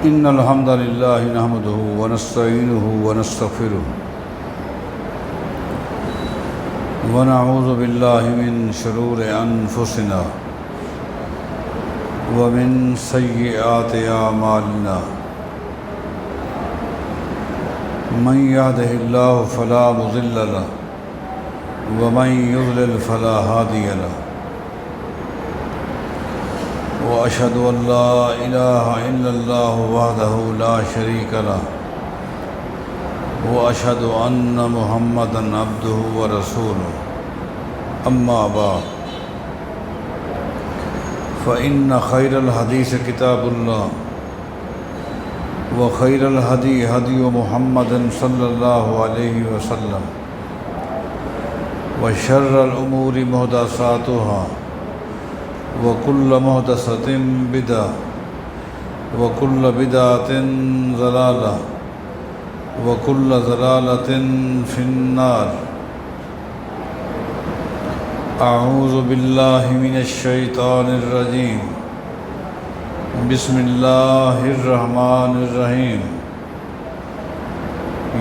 إن الحمد لله نحمده ونستعينه ونستغفره ونعوذ بالله من شرور أنفسنا ومن سيئات أعمالنا من يهده الله فلا مضل له ومن يضلل فلا هادي له وأشهد أن لا إله إلا الله وحده لا شريك له وأشهد أن محمدًا عبده ورسوله أما بعد فإن خير الحديث كتاب الله وخير الهدي هدي محمد صلى الله عليه وسلم وشر الأمور محدثاتها وكل محدثة بدعة وكل بدعة ضلالة وكل ضلالة في النار أعوذ بالله من الشيطان الرجيم بسم الله الرحمن الرحيم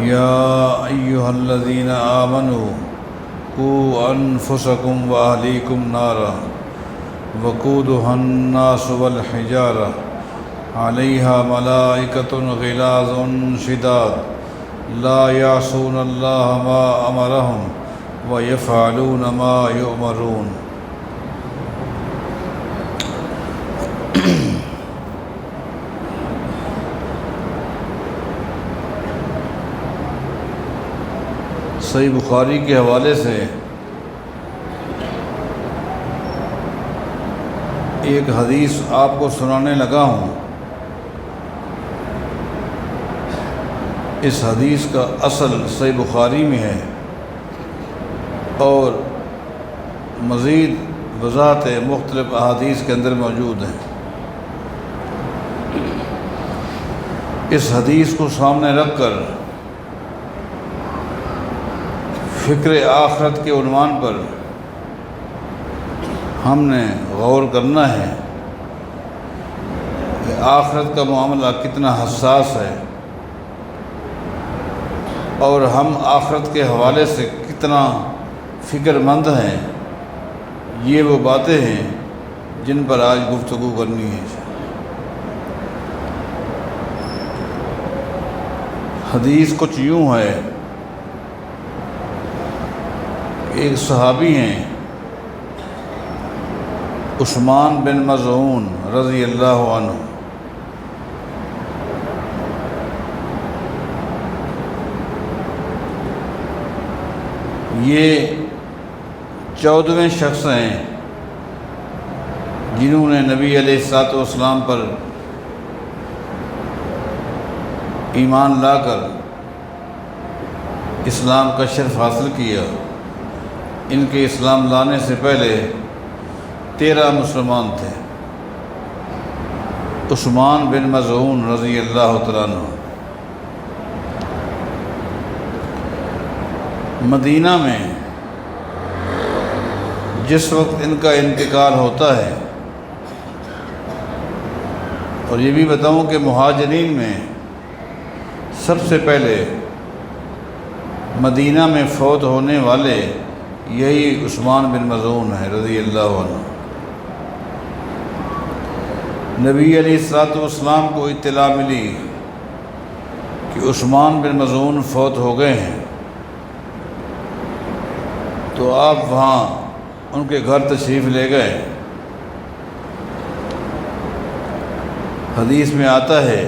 يا أيها الذين آمنوا قوا أنفسكم وأهليكم نارا وقودها الناس والحجارة عليها ملائكة غلاظ شداد لا يعصون الله ما أمرهم ويفعلون ما يؤمرون صحیح بخاری کے حوالے سے ایک حدیث آپ کو سنانے لگا ہوں۔ اس حدیث کا اصل صحیح بخاری میں ہے اور مزید وضاحت مختلف احادیث کے اندر موجود ہیں۔ اس حدیث کو سامنے رکھ کر فکر آخرت کے عنوان پر ہم نے غور کرنا ہے کہ آخرت کا معاملہ کتنا حساس ہے اور ہم آخرت کے حوالے سے کتنا فکر مند ہیں۔ یہ وہ باتیں ہیں جن پر آج گفتگو کرنی ہے۔ حدیث کچھ یوں ہے، ایک صحابی ہیں عثمان بن مظعون رضی اللہ عنہ، یہ 14ویں شخص ہیں جنہوں نے نبی علیہ الصلوۃ والسلام پر ایمان لا کر اسلام کا شرف حاصل کیا۔ ان کے اسلام لانے سے پہلے 13 مسلمان تھے۔ عثمان بن مظعون رضی اللہ تعالیٰ عنہ مدینہ میں جس وقت ان کا انتقال ہوتا ہے، اور یہ بھی بتاؤں کہ مہاجرین میں سب سے پہلے مدینہ میں فوت ہونے والے یہی عثمان بن مظعون ہے رضی اللہ عنہ۔ نبی علیہ الصلوۃ والسلام کو اطلاع ملی کہ عثمان بن مظعون فوت ہو گئے ہیں، تو آپ وہاں ان کے گھر تشریف لے گئے۔ حدیث میں آتا ہے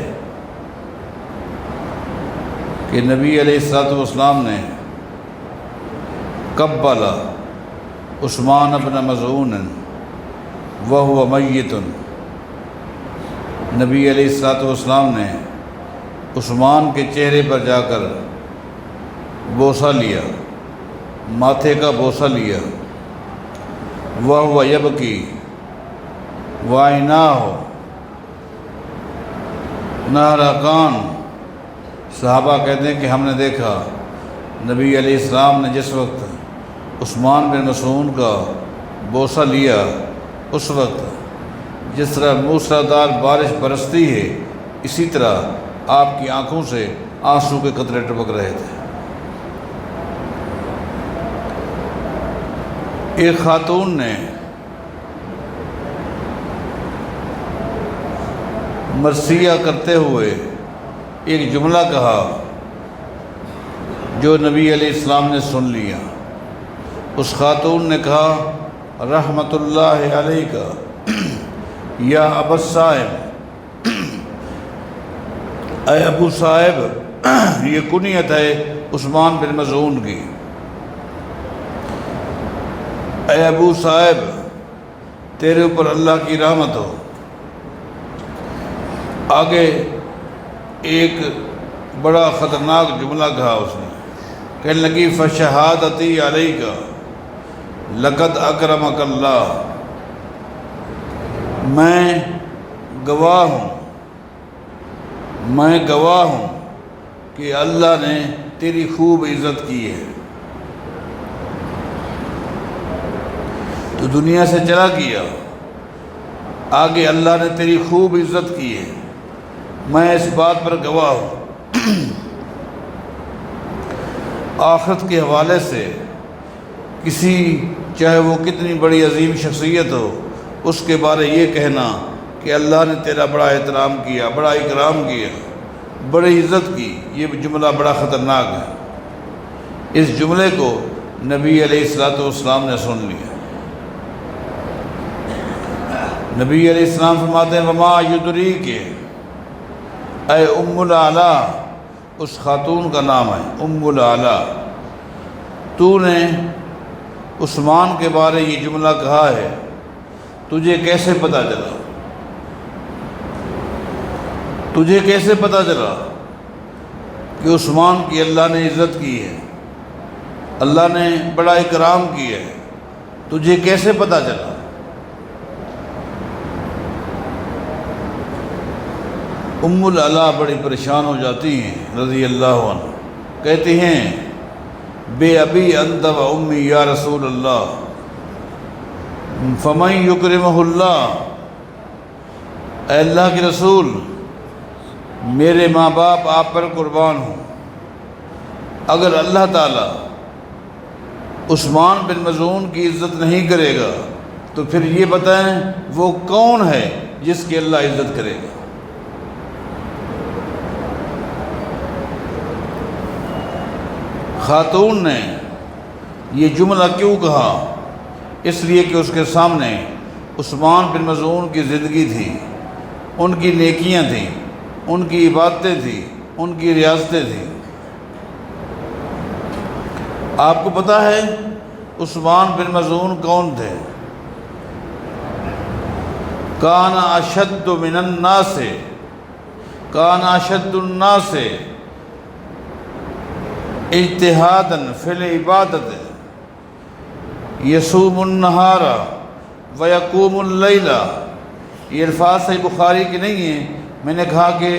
کہ نبی علیہ الصلوۃ والسلام نے قبل عثمان بن مظعون وهو میت، نبی علیہ الصلوۃ والسلام نے عثمان کے چہرے پر جا کر بوسہ لیا، ماتھے کا بوسہ لیا۔ وهو یبکی وعیناہ نہرقان، صحابہ کہتے ہیں کہ ہم نے دیکھا نبی علیہ السلام نے جس وقت عثمان بن مظعون کا بوسہ لیا، اس وقت جس طرح موسلادھار بارش برستی ہے اسی طرح آپ کی آنکھوں سے آنسو کے قطرے ٹپک رہے تھے۔ ایک خاتون نے مرثیہ کرتے ہوئے ایک جملہ کہا جو نبی علیہ السلام نے سن لیا۔ اس خاتون نے کہا رحمت اللہ علیک یا ابا صاحب، اے ابو صاحب، یہ کنیت ہے عثمان بن مظعون کی، اے ابو صاحب تیرے اوپر اللہ کی رحمت ہو۔ آگے ایک بڑا خطرناک جملہ کہا اس نے، کہنے لگی فشہادتی علیک لقد اکرمک اللہ، میں گواہ ہوں کہ اللہ نے تیری خوب عزت کی ہے۔ تو دنیا سے چلا گیا، آگے اللہ نے تیری خوب عزت کی ہے، میں اس بات پر گواہ ہوں۔ آخرت کے حوالے سے کسی چاہے وہ کتنی بڑی عظیم شخصیت ہو، اس کے بارے یہ کہنا کہ اللہ نے تیرا بڑا احترام کیا، بڑا اکرام کیا، بڑی عزت کی، یہ جملہ بڑا خطرناک ہے۔ اس جملے کو نبی علیہ السلام نے سن لیا۔ نبی علیہ السلام فرماتے ہیں وما یدریک، اے ام العلا، اس خاتون کا نام ہے ام العلا، تو نے عثمان کے بارے یہ جملہ کہا ہے، تجھے کیسے پتہ چلا؟ تجھے کیسے پتہ چلا کہ عثمان کی اللہ نے عزت کی ہے، اللہ نے بڑا اکرام کیا ہے، تجھے کیسے پتہ چلا؟ ام العلا بڑی پریشان ہو جاتی ہیں رضی اللہ عنہ، کہتی ہیں بے ابی انت و امی یا رسول اللہ فمن یکرمہ اللہ، اے اللہ کے رسول میرے ماں باپ آپ پر قربان ہوں، اگر اللہ تعالیٰ عثمان بن مظعون کی عزت نہیں کرے گا تو پھر یہ بتائیں وہ کون ہے جس کی اللہ عزت کرے گا؟ خاتون نے یہ جملہ کیوں کہا؟ اس لیے کہ اس کے سامنے عثمان بن مظعون کی زندگی تھی، ان کی نیکیاں تھیں، ان کی عبادتیں تھیں، ان کی ریاستیں تھیں۔ آپ کو پتہ ہے عثمان بن مظعون کون تھے؟ کان اشد من الناس، کان اشد الناس اجتہاداً فی العبادت یصوم النہار ویقوم اللیل۔ یہ الفاظ صحیح بخاری کے نہیں ہیں، میں نے کہا کہ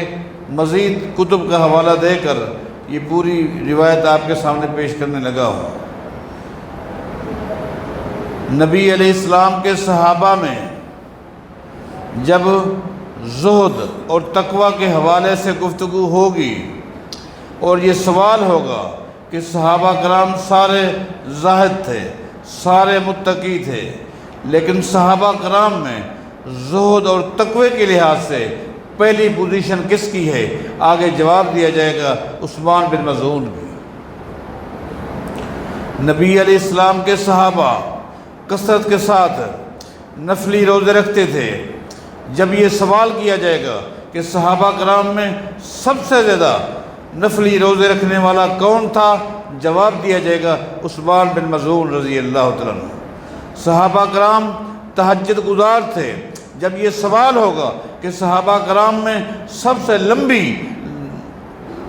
مزید کتب کا حوالہ دے کر یہ پوری روایت آپ کے سامنے پیش کرنے لگا ہوں۔ نبی علیہ السلام کے صحابہ میں جب زہد اور تقوی کے حوالے سے گفتگو ہوگی اور یہ سوال ہوگا کہ صحابہ کرام سارے زاہد تھے، سارے متقی تھے، لیکن صحابہ کرام میں زہد اور تقوی کے لحاظ سے پہلی پوزیشن کس کی ہے؟ آگے جواب دیا جائے گا عثمان بن مظعون کی۔ نبی علیہ السلام کے صحابہ کثرت کے ساتھ نفلی روزے رکھتے تھے۔ جب یہ سوال کیا جائے گا کہ صحابہ کرام میں سب سے زیادہ نفلی روزے رکھنے والا کون تھا، جواب دیا جائے گا عثمان بن مظعون رضی اللہ تعالیٰ عنہ۔ صحابہ کرام تہجد گزار تھے۔ جب یہ سوال ہوگا کہ صحابہ کرام میں سب سے لمبی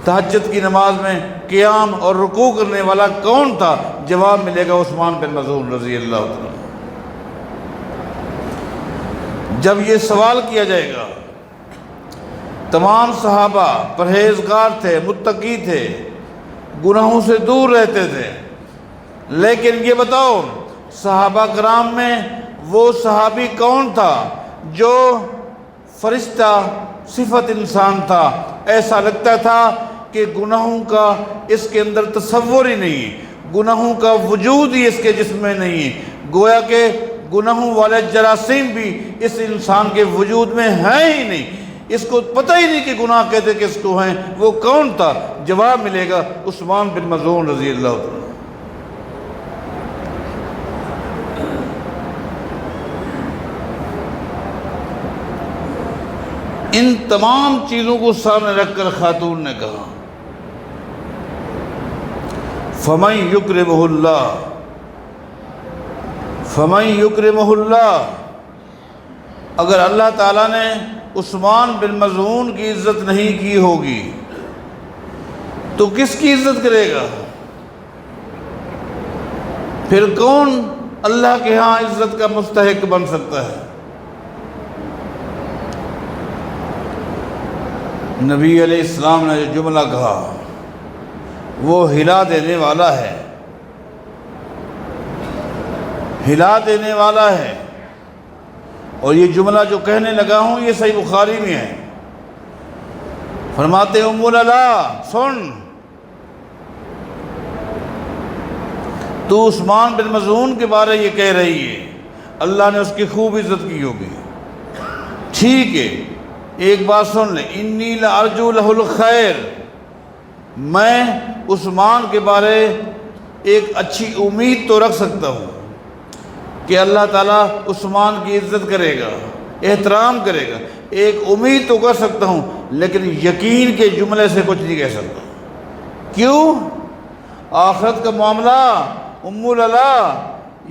تہجد کی نماز میں قیام اور رکوع کرنے والا کون تھا، جواب ملے گا عثمان بن مظعون رضی اللہ تعالیٰ عنہ۔ جب یہ سوال کیا جائے گا، تمام صحابہ پرہیزگار تھے، متقی تھے، گناہوں سے دور رہتے تھے، لیکن یہ بتاؤ صحابہ کرام میں وہ صحابی کون تھا جو فرشتہ صفت انسان تھا، ایسا لگتا تھا کہ گناہوں کا اس کے اندر تصور ہی نہیں ہے، گناہوں کا وجود ہی اس کے جسم میں نہیں ہے، گویا کہ گناہوں والے جراثیم بھی اس انسان کے وجود میں ہیں ہی نہیں، اس کو پتہ ہی نہیں کہ گناہ کہتے کس کو ہیں۔ وہ کون تھا؟ جواب ملے گا عثمان بن مظعون رضی اللہ عنہ۔ ان تمام چیزوں کو سامنے رکھ کر خاتون نے کہا فَمَن يُكْرِمُهُ اللَّهُ فَمَن يُكْرِمُهُ اللَّهُ، اگر اللہ تعالیٰ نے عثمان بن مظعون کی عزت نہیں کی ہوگی تو کس کی عزت کرے گا؟ پھر کون اللہ کے ہاں عزت کا مستحق بن سکتا ہے؟ نبی علیہ السلام نے جو جملہ کہا وہ ہلا دینے والا ہے، ہلا دینے والا ہے۔ اور یہ جملہ جو کہنے لگا ہوں یہ صحیح بخاری میں ہے۔ فرماتے ام العلا سن، تو عثمان بن مظعون کے بارے یہ کہہ رہی ہے اللہ نے اس کی خوب عزت کی ہوگی، ٹھیک ہے، ایک بات سن لیں، انی لارجو لہ الخیر، میں عثمان کے بارے ایک اچھی امید تو رکھ سکتا ہوں کہ اللہ تعالیٰ عثمان کی عزت کرے گا، احترام کرے گا، ایک امید تو کر سکتا ہوں، لیکن یقین کے جملے سے کچھ نہیں کہہ سکتا۔ کیوں؟ آخرت کا معاملہ ام العلا،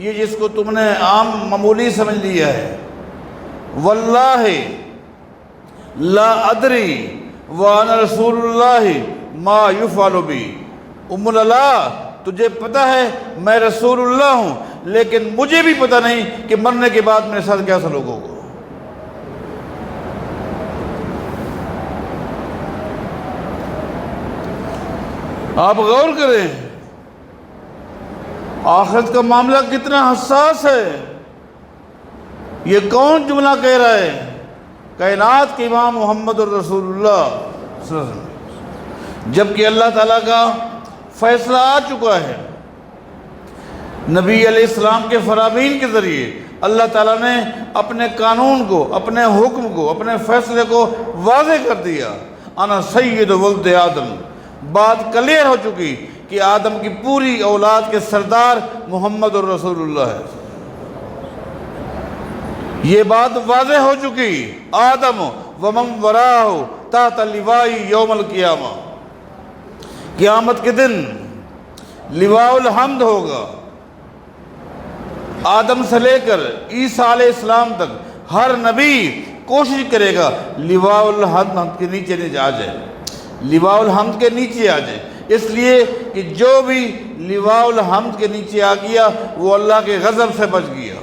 یہ جس کو تم نے عام معمولی سمجھ لیا ہے، واللہ لا ادری وانا رسول اللہ ما یفعل بی، ام العلا تجھے پتہ ہے میں رسول اللہ ہوں، لیکن مجھے بھی پتہ نہیں کہ مرنے کے بعد میرے ساتھ کیا سلوک ہوگا۔ آپ غور کریں آخرت کا معاملہ کتنا حساس ہے۔ یہ کون جملہ کہہ رہا ہے؟ کائنات کے امام محمد الرسول اللہ صلی اللہ علیہ وسلم، جبکہ اللہ تعالیٰ کا فیصلہ آ چکا ہے، نبی علیہ السلام کے فرامین کے ذریعے اللہ تعالیٰ نے اپنے قانون کو، اپنے حکم کو، اپنے فیصلے کو واضح کر دیا، انا سید ولد آدم، بات کلیئر ہو چکی کہ آدم کی پوری اولاد کے سردار محمد الرسول اللہ ہے، یہ بات واضح ہو چکی، آدم ومن وراہ تحت لوائی یوم القیامہ، قیامت کے دن لواء الحمد ہوگا، آدم سے لے کر عیسیٰ علیہ السلام تک ہر نبی کوشش کرے گا لواء الحمد کے نیچے آ جائے، لواء الحمد کے نیچے آ جائے، اس لیے کہ جو بھی لواء الحمد کے نیچے آ گیا وہ اللہ کے غضب سے بچ گیا،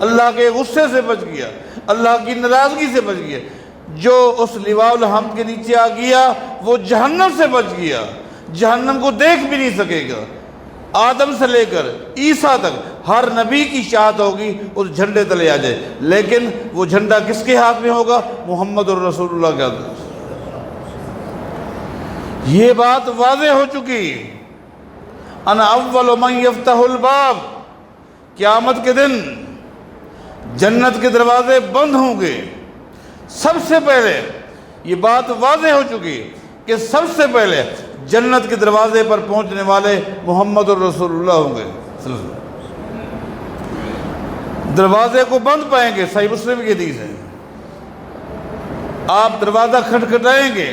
اللہ کے غصے سے بچ گیا، اللہ کی ناراضگی سے بچ گیا، جو اس لواء الحمد کے نیچے آ گیا وہ جہنم سے بچ گیا، جہنم کو دیکھ بھی نہیں سکے گا۔ آدم سے لے کر عیسیٰ تک ہر نبی کی چاہت ہوگی اس جھنڈے تلے آ جائے، لیکن وہ جھنڈا کس کے ہاتھ میں ہوگا؟ محمد الرسول اللہ کے ہاتھ میں۔ یہ بات واضح ہو چکی، انا اول من یفتح الباب، قیامت کے دن جنت کے دروازے بند ہوں گے، سب سے پہلے یہ بات واضح ہو چکی کہ سب سے پہلے جنت کے دروازے پر پہنچنے والے محمد الرسول اللہ ہوں گے، دروازے کو بند پائیں گے، صحیح مسلم کی حدیث ہے، آپ دروازہ کھٹکھٹائیں گے،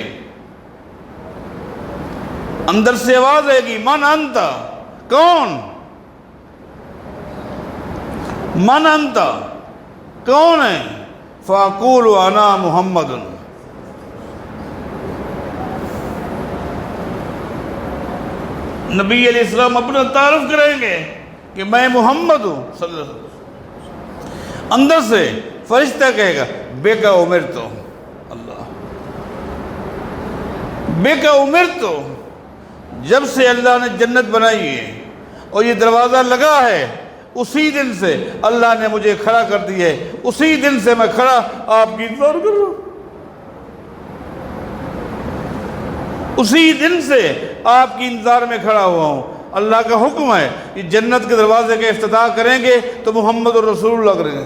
اندر سے آواز آئے گی من انت، کون؟ من انت، کون ہے؟ فاقول انا محمد، نبی علیہ السلام اپنا تعارف کریں گے کہ میں محمد ہوں صلی اللہ علیہ وسلم، اندر سے فرشتہ کہے گا بے کا امرت، اللہ بے کا امرت، جب سے اللہ نے جنت بنائی ہے اور یہ دروازہ لگا ہے اسی دن سے اللہ نے مجھے کھڑا کر دیا ہے، اسی دن سے میں کھڑا آپ کی انتظار کر رہا ہوں۔ اسی دن سے آپ کی انتظار میں کھڑا ہوا ہوں۔ اللہ کا حکم ہے کہ جنت کے دروازے کا افتتاح کریں گے تو محمد رسول اللہ کریں گے۔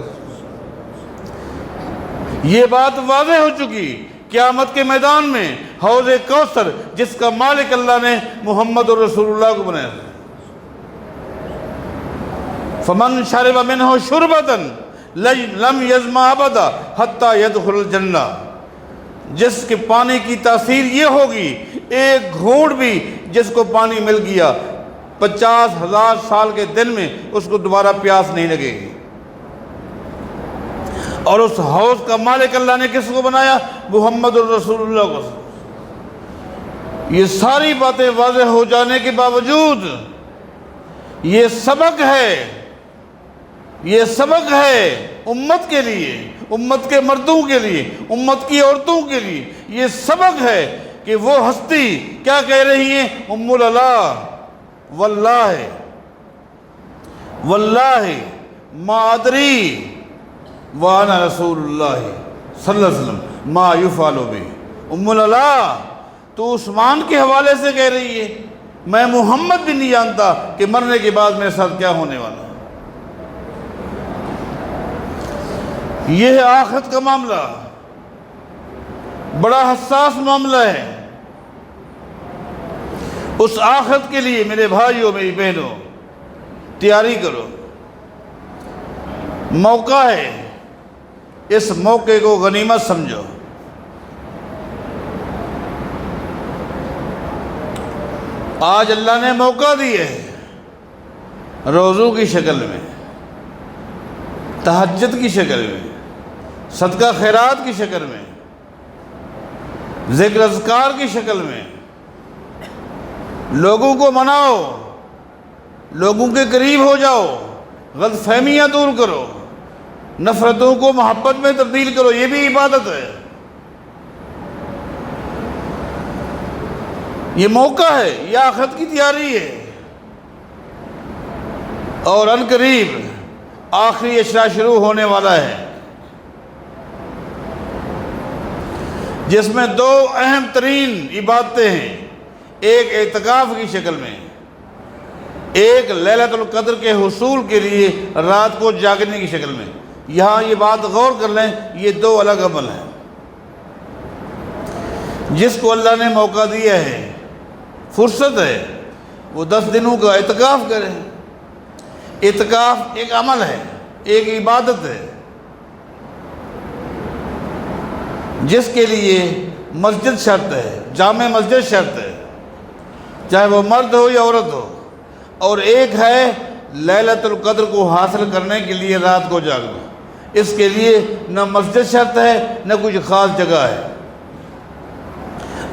یہ بات واضح ہو چکی، قیامت کے میدان میں حوض کوثر جس کا مالک اللہ نے محمد رسول اللہ کو بنایا۔ فمن شرب منہ شربۃ لم یظمأ ابدا حتی یدخل الجنہ، جس کے پانی کی تاثیر یہ ہوگی ایک گھونٹ بھی جس کو پانی مل گیا 50,000 سال کے دن میں اس کو دوبارہ پیاس نہیں لگے گی۔ اور اس حوض کا مالک اللہ نے کس کو بنایا؟ محمد الرسول اللہ کو۔ یہ ساری باتیں واضح ہو جانے کے باوجود یہ سبق ہے امت کے لیے، امت کے مردوں کے لیے، امت کی عورتوں کے لیے۔ یہ سبق ہے کہ وہ ہستی کیا کہہ رہی ہیں؟ ام اللہ واللہ ما ادری وانا رسول اللہ صلی اللہ علیہ وسلم ما یفعل بی۔ ام اللہ تو عثمان کے حوالے سے کہہ رہی ہے، میں محمد بھی نہیں جانتا کہ مرنے کے بعد میرے ساتھ کیا ہونے والا۔ یہ ہے آخرت کا معاملہ، بڑا حساس معاملہ ہے۔ اس آخرت کے لیے میرے بھائیوں میری بہنوں تیاری کرو، موقع ہے، اس موقع کو غنیمت سمجھو۔ آج اللہ نے موقع دیے ہے، روزوں کی شکل میں، تہجد کی شکل میں، صدقہ خیرات کی شکل میں، ذکر اذکار کی شکل میں۔ لوگوں کو مناؤ، لوگوں کے قریب ہو جاؤ، غلط فہمیاں دور کرو، نفرتوں کو محبت میں تبدیل کرو، یہ بھی عبادت ہے۔ یہ موقع ہے، یہ آخرت کی تیاری ہے۔ اور ان قریب آخری اشرا شروع ہونے والا ہے، جس میں دو اہم ترین عبادتیں ہیں، ایک اعتکاف کی شکل میں، ایک لیلۃ القدر کے حصول کے لیے رات کو جاگنے کی شکل میں۔ یہاں یہ بات غور کر لیں، یہ دو الگ عمل ہیں۔ جس کو اللہ نے موقع دیا ہے، فرصت ہے، وہ 10 دنوں کا اعتکاف کرے۔ اعتکاف ایک عمل ہے، ایک عبادت ہے، جس کے لیے مسجد شرط ہے، جامع مسجد شرط ہے، چاہے وہ مرد ہو یا عورت ہو۔ اور ایک ہے لیلۃ القدر کو حاصل کرنے کے لیے رات کو جاگنا۔ اس کے لیے نہ مسجد شرط ہے، نہ کچھ خاص جگہ ہے۔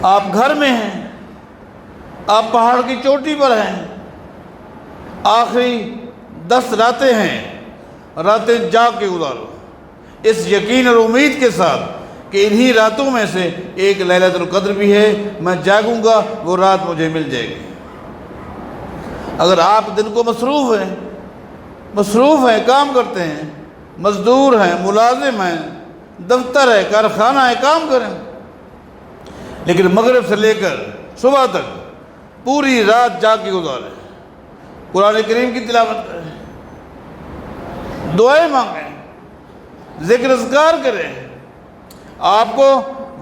آپ گھر میں ہیں، آپ پہاڑ کی چوٹی پر ہیں، آخری 10 راتیں ہیں، راتیں جاگ کے گزارو، اس یقین اور امید کے ساتھ کہ انہی راتوں میں سے ایک لیلۃ القدر بھی ہے، میں جاگوں گا، وہ رات مجھے مل جائے گی۔ اگر آپ دن کو مصروف ہیں، کام کرتے ہیں، مزدور ہیں، ملازم ہیں، دفتر ہے، کارخانہ ہے، کام کریں، لیکن مغرب سے لے کر صبح تک پوری رات جاگ کے گزاریں، قرآن کریم کی تلاوت کریں، دعائیں مانگیں، ذکر اذکار کریں، آپ کو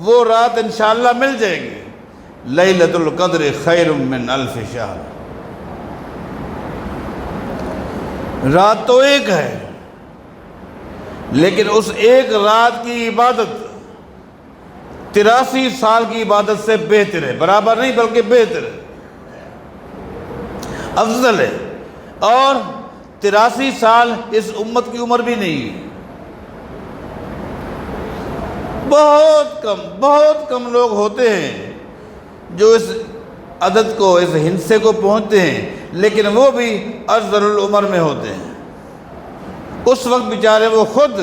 وہ رات انشاءاللہ مل جائے گی۔ لیلۃ القدر خیر من الف شہر۔ رات تو ایک ہے، لیکن اس ایک رات کی عبادت 83 سال کی عبادت سے بہتر ہے، برابر نہیں بلکہ بہتر ہے، افضل ہے۔ اور 83 سال اس امت کی عمر بھی نہیں ہے۔ بہت کم لوگ ہوتے ہیں جو اس عدد کو، اس ہندسے کو پہنچتے ہیں، لیکن وہ بھی ارذل العمر میں ہوتے ہیں۔ اس وقت بیچارے وہ خود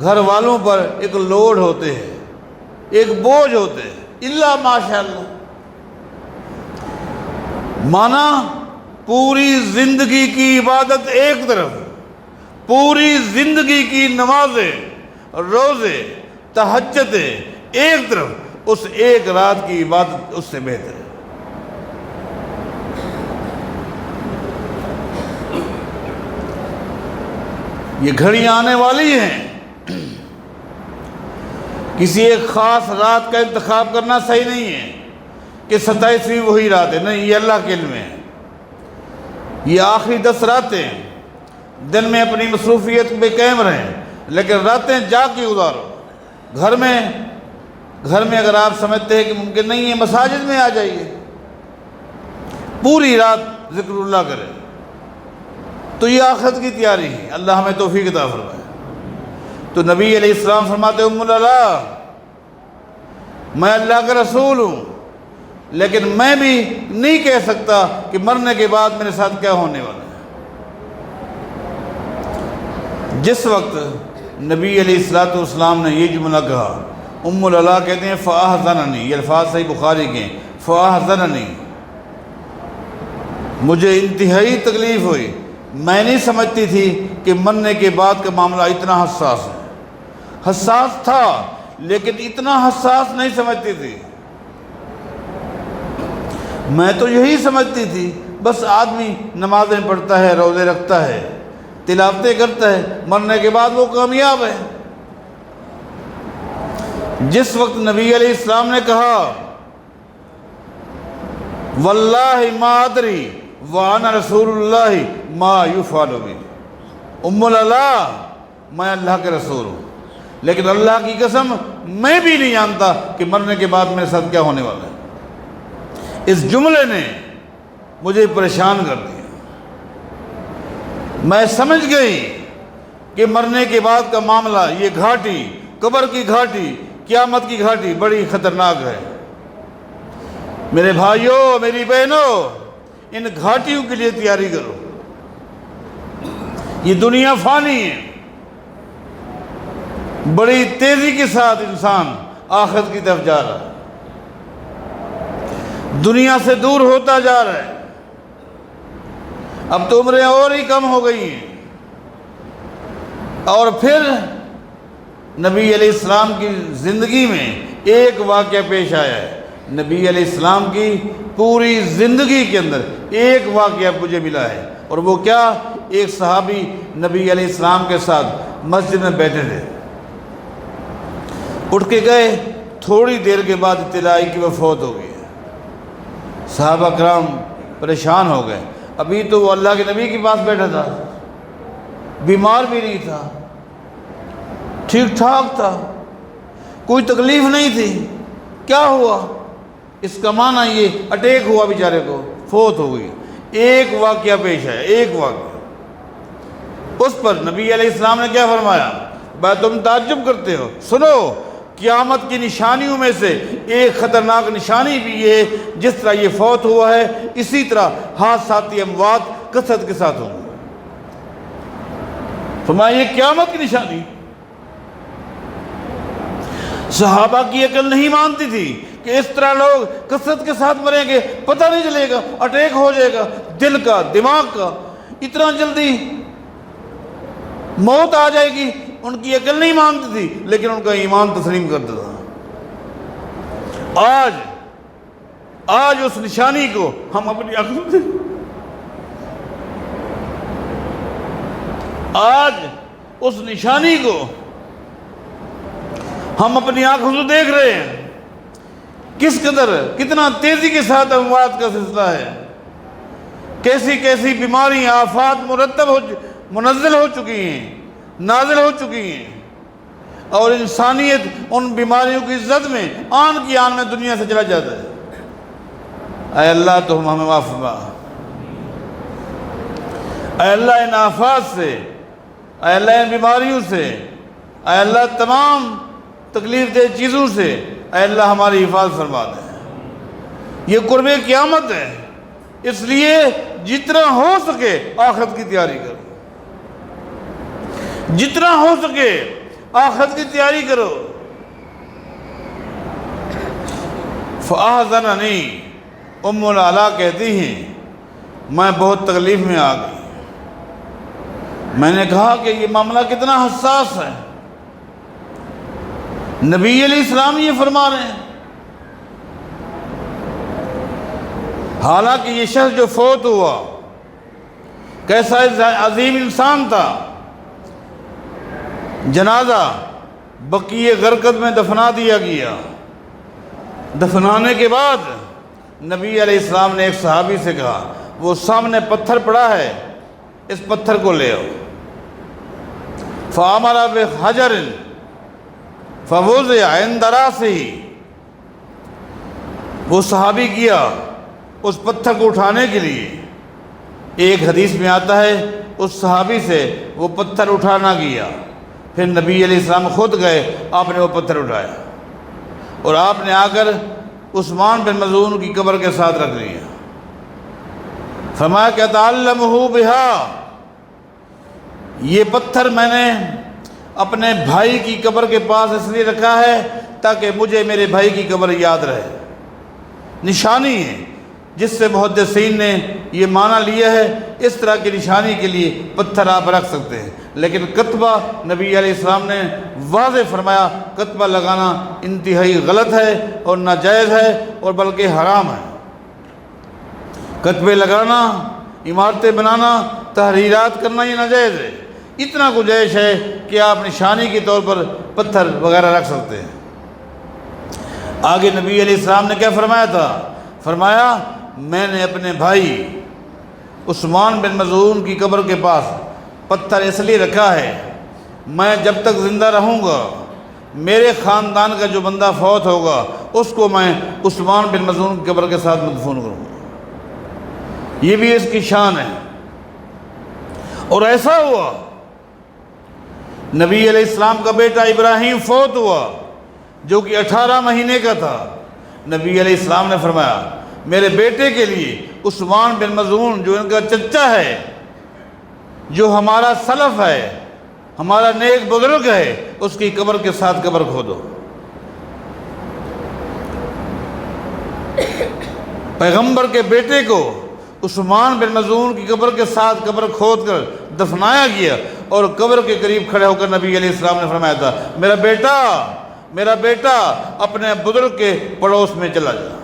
گھر والوں پر ایک لوڈ ہوتے ہیں، ایک بوجھ ہوتے ہیں، الا ماشاءاللہ۔ مانا پوری زندگی کی عبادت ایک طرف، پوری زندگی کی نمازیں، روزے، تہجدیں ایک طرف، اس ایک رات کی عبادت اس سے بہتر ہے۔ یہ گھڑیاں آنے والی ہیں، کسی ایک خاص رات کا انتخاب کرنا صحیح نہیں ہے کہ 27ویں وہی رات ہے، نہیں، یہ اللہ کے علم ہے۔ یہ آخری 10 راتیں دن میں اپنی مصروفیت پہ قائم رہیں، لیکن راتیں جاگ کے گزارو۔ گھر میں اگر آپ سمجھتے ہیں کہ ممکن نہیں ہے، مساجد میں آ جائیے، پوری رات ذکر اللہ کریں، تو یہ آخرت کی تیاری ہے۔ اللہ ہمیں توفیق عطا فرمائے۔ تو نبی علیہ السلام فرماتے ام اللہ، میں اللہ کا رسول ہوں، لیکن میں بھی نہیں کہہ سکتا کہ مرنے کے بعد میرے ساتھ کیا ہونے والا ہے۔ جس وقت نبی علیہ السلام نے یہ جملہ کہا، ام اللہ کہتے ہیں فَأَحْزَنَنِي، یہ الفاظ صحیح بخاری کے ہیں، فَأَحْزَنَنِي، مجھے انتہائی تکلیف ہوئی۔ میں نہیں سمجھتی تھی کہ مرنے کے بعد کا معاملہ اتنا حساس ہے۔ حساس تھا لیکن اتنا حساس نہیں سمجھتی تھی۔ میں تو یہی سمجھتی تھی بس آدمی نمازیں پڑھتا ہے، روزے رکھتا ہے، تلاوتیں کرتا ہے، مرنے کے بعد وہ کامیاب ہے۔ جس وقت نبی علیہ السلام نے کہا واللہ ما ادری وانا رسول اللہ ما یفعل بی، ام اللہ، میں اللہ کے رسول ہوں، لیکن اللہ کی قسم میں بھی نہیں جانتا کہ مرنے کے بعد میرے ساتھ کیا ہونے والا ہے۔ اس جملے نے مجھے پریشان کر دیا۔ میں سمجھ گئی کہ مرنے کے بعد کا معاملہ، یہ گھاٹی، قبر کی گھاٹی، قیامت کی گھاٹی بڑی خطرناک ہے۔ میرے بھائیوں، میری بہنوں، ان گھاٹیوں کے لیے تیاری کرو۔ یہ دنیا فانی ہے، بڑی تیزی کے ساتھ انسان آخرت کی طرف جا رہا ہے، دنیا سے دور ہوتا جا رہا ہے۔ اب تو عمریں اور ہی کم ہو گئی ہیں۔ اور پھر نبی علیہ السلام کی زندگی میں ایک واقعہ پیش آیا ہے۔ نبی علیہ السلام کی پوری زندگی کے اندر ایک واقعہ مجھے ملا ہے، اور وہ کیا؟ ایک صحابی نبی علیہ السلام کے ساتھ مسجد میں بیٹھے تھے، اٹھ کے گئے، تھوڑی دیر کے بعد اطلاع آئی کہ وہ فوت ہو گئی ہے۔ صحابہ کرام پریشان ہو گئے۔ ابھی تو وہ اللہ کے نبی کے پاس بیٹھا تھا، بیمار بھی نہیں تھا، ٹھیک ٹھاک تھا، کوئی تکلیف نہیں تھی، کیا ہوا؟ اس کا معنی یہ اٹیک ہوا، بیچارے کو فوت ہو گئی۔ ایک واقعہ پیش آیا، ایک واقعہ، اس پر نبی علیہ السلام نے کیا فرمایا؟ بھائی تم تعجب کرتے ہو، سنو، قیامت کی نشانیوں میں سے ایک خطرناک نشانی بھی یہ ہے، جس طرح یہ فوت ہوا ہے اسی طرح حادثاتی اموات کثرت کے ساتھ ہوں گے۔ فرمایا یہ قیامت کی نشانی۔ صحابہ کی عقل نہیں مانتی تھی کہ اس طرح لوگ کثرت کے ساتھ مریں گے، پتہ نہیں چلے گا، اٹیک ہو جائے گا، دل کا، دماغ کا، اتنا جلدی موت آ جائے گی۔ ان کی عقل نہیں مانتی تھی، لیکن ان کا ایمان تسلیم کرتا تھا۔ آج اس نشانی کو ہم اپنی آنکھوں سے اس نشانی کو ہم اپنی آنکھوں سے دیکھ رہے ہیں، کس قدر، کتنا تیزی کے ساتھ اموات کا سلسلہ ہے، کیسی کیسی بیماریاں، آفات منزل ہو چکی ہیں، نازل ہو چکی ہیں، اور انسانیت ان بیماریوں کی زد میں آن کی آن میں دنیا سے چلا جاتا ہے۔ اے اللہ تو ہمیں معاف فرما، اے اللہ ان آفات سے، اے اللہ ان بیماریوں سے، اے اللہ تمام تکلیف دہ چیزوں سے، اے اللہ ہماری حفاظت فرما دے۔ یہ قرب قیامت ہے، اس لیے جتنا ہو سکے آخرت کی تیاری کرو، جتنا ہو سکے آخرت کی تیاری کرو۔ فَأَحْزَنَنِي، ام العلا کہتی ہیں میں بہت تکلیف میں آ گئی۔ میں نے کہا کہ یہ معاملہ کتنا حساس ہے، نبی علیہ السلام یہ فرما رہے ہیں، حالانکہ یہ شخص جو فوت ہوا کیسا عظیم انسان تھا، جنازہ بقیع غرقد میں دفنا دیا گیا۔ دفنانے کے بعد نبی علیہ السلام نے ایک صحابی سے کہا، وہ سامنے پتھر پڑا ہے، اس پتھر کو لے آؤ۔ فَأَمَرَ بِحَجَرٍ فَوُضِعَ عِنْدَ رَأْسِهِ، وہ صحابی گیا اس پتھر کو اٹھانے کے لیے۔ ایک حدیث میں آتا ہے اس صحابی سے وہ پتھر اٹھانا گیا، پھر نبی علیہ السلام خود گئے، آپ نے وہ پتھر اٹھایا اور آپ نے آ کر عثمان بن مظعون کی قبر کے ساتھ رکھ دیا۔ فرمایا کہ اتعلمہ بہا، یہ پتھر میں نے اپنے بھائی کی قبر کے پاس اس لیے رکھا ہے تاکہ مجھے میرے بھائی کی قبر یاد رہے۔ نشانی ہے جس سے محدثین نے یہ معنی لیا ہے، اس طرح کی نشانی کے لیے پتھر آپ رکھ سکتے ہیں، لیکن کتبہ نبی علیہ السلام نے واضح فرمایا کتبہ لگانا انتہائی غلط ہے اور ناجائز ہے اور بلکہ حرام ہے۔ کتبے لگانا، عمارتیں بنانا، تحریرات کرنا یہ ناجائز ہے۔ اتنا گنجائش ہے کہ آپ نشانی کے طور پر پتھر وغیرہ رکھ سکتے ہیں۔ آگے نبی علیہ السلام نے کیا فرمایا تھا؟ فرمایا میں نے اپنے بھائی عثمان بن مظعون کی قبر کے پاس پتھر اس لیے رکھا ہے، میں جب تک زندہ رہوں گا میرے خاندان کا جو بندہ فوت ہوگا اس کو میں عثمان بن مظعون کی قبر کے ساتھ مدفون کروں گا۔ یہ بھی اس کی شان ہے۔ اور ایسا ہوا، نبی علیہ السلام کا بیٹا ابراہیم فوت ہوا جو کہ 18 مہینے کا تھا۔ نبی علیہ السلام نے فرمایا میرے بیٹے کے لیے عثمان بن مظعون جو ان کا چچا ہے، جو ہمارا سلف ہے، ہمارا نیک بزرگ ہے، اس کی قبر کے ساتھ قبر کھودو۔ پیغمبر کے بیٹے کو عثمان بن مظعون کی قبر کے ساتھ قبر کھود کر دفنایا گیا اور قبر کے قریب کھڑے ہو کر نبی علیہ السلام نے فرمایا تھا میرا بیٹا اپنے بزرگ کے پڑوس میں چلا جا۔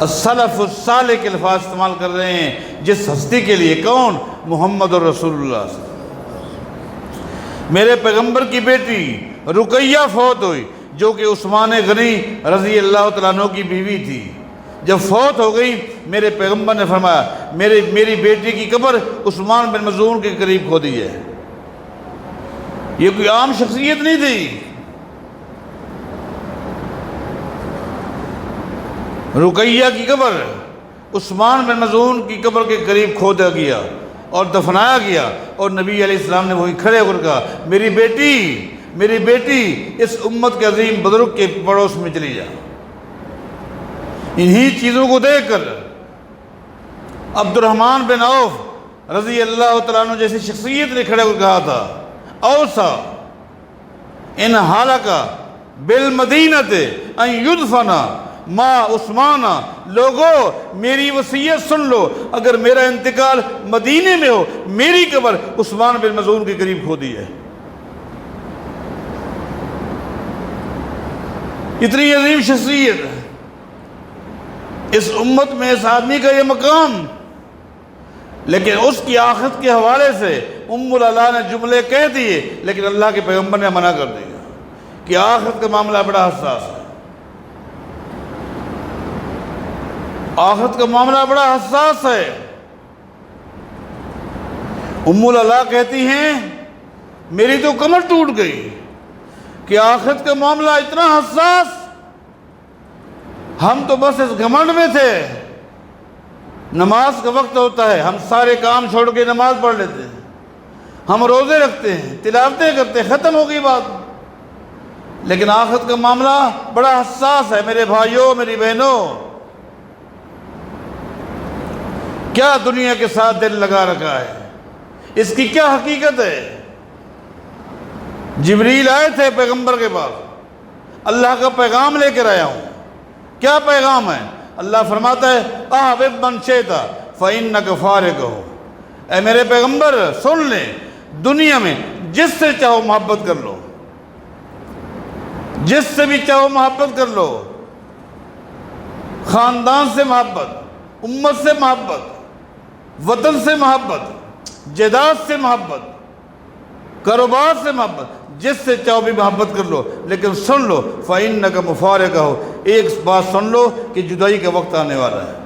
السلف الصالح کے الفاظ استعمال کر رہے ہیں جس ہستی کے لیے، کون؟ محمد رسول اللہ صلی اللہ علیہ وسلم۔ میرے پیغمبر کی بیٹی رقیہ فوت ہوئی جو کہ عثمان غنی رضی اللہ تعالیٰ عنہ کی بیوی تھی۔ جب فوت ہو گئی میرے پیغمبر نے فرمایا میری بیٹی کی قبر عثمان بن مظعون کے قریب کھودی ہے۔ یہ کوئی عام شخصیت نہیں تھی۔ رقیہ کی قبر عثمان بن مظعون کی قبر کے قریب کھودا گیا اور دفنایا گیا، اور نبی علیہ السلام نے وہی کھڑے ہو کر کہا میری بیٹی اس امت کے عظیم بزرگ کے پڑوس میں چلی جا۔ انہی چیزوں کو دیکھ کر عبد الرحمن بن عوف رضی اللہ تعالیٰ عنہ جیسی شخصیت نے کھڑے ہو کر کہا تھا اوصا ان حالکا بالمدینۃ ان یدفن ما عثمان، لوگو میری وصیت سن لو، اگر میرا انتقال مدینے میں ہو میری قبر عثمان بن مظعون کے قریب کھودی ہے۔ اتنی عظیم شخصیت اس امت میں اس آدمی کا یہ مقام، لیکن اس کی آخرت کے حوالے سے ام العلا نے جملے کہہ دیے، لیکن اللہ کے پیغمبر نے منع کر دیا کہ آخرت کا معاملہ بڑا حساس ہے۔ آخرت کا معاملہ بڑا حساس ہے۔ ام العلا کہتی ہیں میری تو کمر ٹوٹ گئی کہ آخرت کا معاملہ اتنا حساس، ہم تو بس اس گھمنڈ میں تھے، نماز کا وقت ہوتا ہے ہم سارے کام چھوڑ کے نماز پڑھ لیتے ہیں، ہم روزے رکھتے ہیں، تلاوتیں کرتے ہیں، ختم ہو گئی بات۔ لیکن آخرت کا معاملہ بڑا حساس ہے میرے بھائیوں، میری بہنوں۔ کیا دنیا کے ساتھ دل لگا رکھا ہے، اس کی کیا حقیقت ہے؟ جبریل آئے تھے پیغمبر کے پاس، اللہ کا پیغام لے کر آیا ہوں۔ کیا پیغام ہے؟ اللہ فرماتا ہے احبب من شئت فإنک فارقہ، اے میرے پیغمبر سن لیں، دنیا میں جس سے چاہو محبت کر لو، جس سے بھی چاہو محبت کر لو، خاندان سے محبت، امت سے محبت، وطن سے محبت، جائیداد سے محبت، کاروبار سے محبت، جس سے چاہو بھی محبت کر لو، لیکن سن لو فَإِنَّكَ مُفَارِقُهُ، ایک بات سن لو کہ جدائی کا وقت آنے والا ہے۔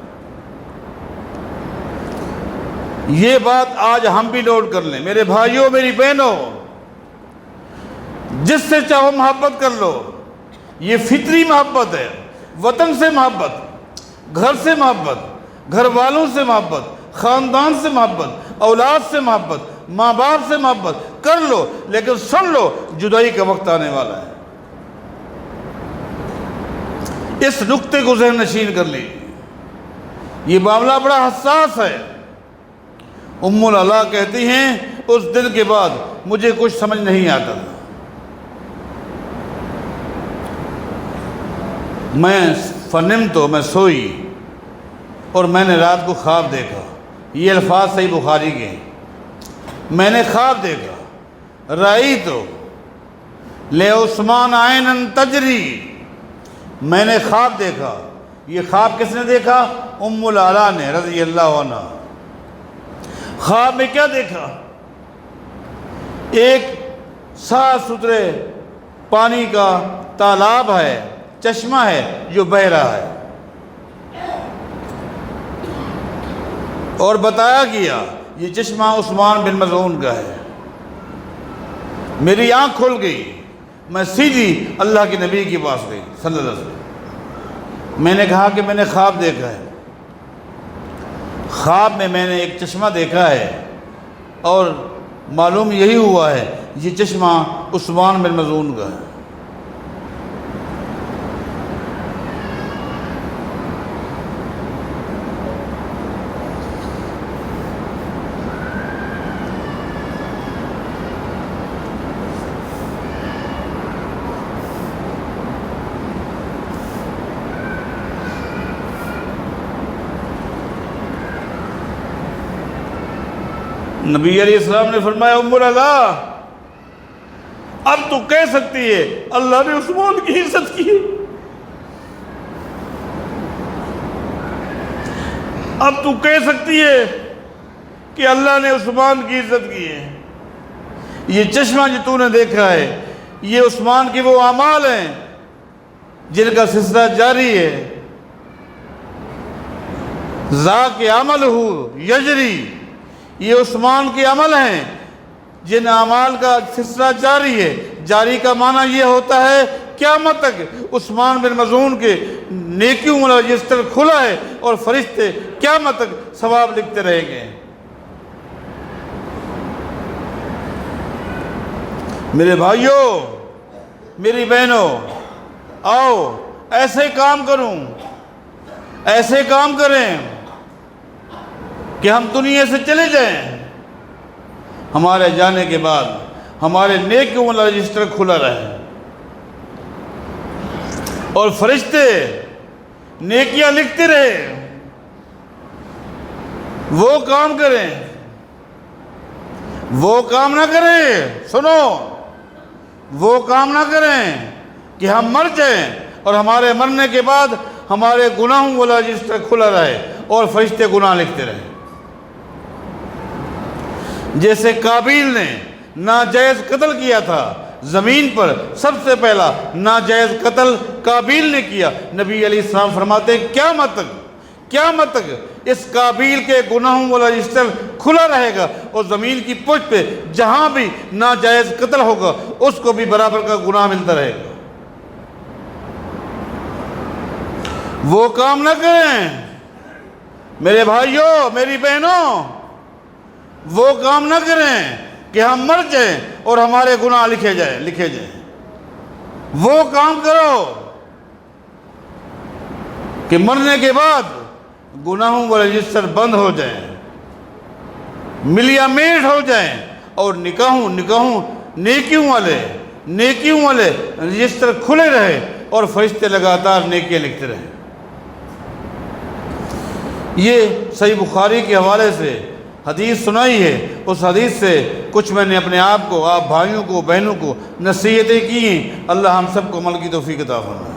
یہ بات آج ہم بھی نوٹ کر لیں میرے بھائیوں، میری بہنوں، جس سے چاہو محبت کر لو، یہ فطری محبت ہے۔ وطن سے محبت، گھر سے محبت، گھر والوں سے محبت، خاندان سے محبت، اولاد سے محبت، ماں باپ سے محبت کر لو، لیکن سن لو جدائی کا وقت آنے والا ہے۔ اس نقطے کو ذہن نشین کر لیجیے، یہ معاملہ بڑا حساس ہے۔ ام العلا کہتی ہیں اس دن کے بعد مجھے کچھ سمجھ نہیں آتا تھا، میں سوئی اور میں نے رات کو خواب دیکھا۔ یہ الفاظ صحیح بخاری کے ہیں، میں نے خواب دیکھا، رأیت لعثمان عینا تجری، میں نے خواب دیکھا۔ یہ خواب کس نے دیکھا؟ ام العلا نے رضی اللہ عنہ۔ خواب میں کیا دیکھا؟ ایک صاف ستھرے پانی کا تالاب ہے، چشمہ ہے جو بہہ رہا ہے، اور بتایا گیا یہ چشمہ عثمان بن مظعون کا ہے۔ میری آنکھ کھل گئی، میں سیدھی اللہ کے نبی کے پاس گئی صلی اللہ علیہ وسلم۔ میں نے کہا کہ میں نے خواب دیکھا ہے، خواب میں نے ایک چشمہ دیکھا ہے، اور معلوم یہی ہوا ہے یہ چشمہ عثمان بن مظعون کا ہے۔ نبی علیہ السلام نے فرمایا ام العلا اب تو کہہ سکتی ہے اللہ نے عثمان کی عزت کی، اب تو کہہ سکتی ہے کہ اللہ نے عثمان کی عزت کی ہے۔ یہ چشمہ جو تو نے دیکھا ہے یہ عثمان کے وہ اعمال ہیں جن کا سلسلہ جاری ہے۔ ذاک عملہ یجری، یہ عثمان کے عمل ہیں جن اعمال کا سلسلہ جاری ہے۔ جاری کا معنی یہ ہوتا ہے قیامت تک عثمان بن مظعون کے نیکیوں والا رجسٹر کھلا ہے، اور فرشتے قیامت تک ثواب لکھتے رہیں گے۔ میرے بھائیوں، میری بہنوں، آؤ ایسے کام کروں، ایسے کام کریں کہ ہم دنیا سے چلے جائیں، ہمارے جانے کے بعد ہمارے نیکیوں والا رجسٹر کھلا رہے، اور فرشتے نیکیاں لکھتے رہے۔ وہ کام کریں، وہ کام نہ کریں، سنو، وہ کام نہ کریں کہ ہم مر جائیں اور ہمارے مرنے کے بعد ہمارے گناہوں والا رجسٹر کھلا رہے اور فرشتے گناہ لکھتے رہے۔ جیسے قابیل نے ناجائز قتل کیا تھا، زمین پر سب سے پہلا ناجائز قتل قابیل نے کیا۔ نبی علیہ السلام فرماتے ہیں قیامت تک اس قابیل کے گناہوں والا رجسٹر کھلا رہے گا، اور زمین کی پشت پہ جہاں بھی ناجائز قتل ہوگا اس کو بھی برابر کا گناہ ملتا رہے گا۔ وہ کام نہ کریں میرے بھائیوں، میری بہنوں، وہ کام نہ کریں کہ ہم مر جائیں اور ہمارے گناہ لکھے جائیں۔ وہ کام کرو کہ مرنے کے بعد گناہوں والے رجسٹر بند ہو جائیں، ملیا میٹ ہو جائیں، اور نکاحوں نیکیوں والے رجسٹر کھلے رہے اور فرشتے لگاتار نیکیاں لکھتے رہے۔ یہ صحیح بخاری کے حوالے سے حدیث سنائی ہے، اس حدیث سے کچھ میں نے اپنے آپ کو، آپ بھائیوں کو، بہنوں کو نصیحتیں کی ہیں۔ اللہ ہم سب کو عمل کی توفیق عطا فرمائے۔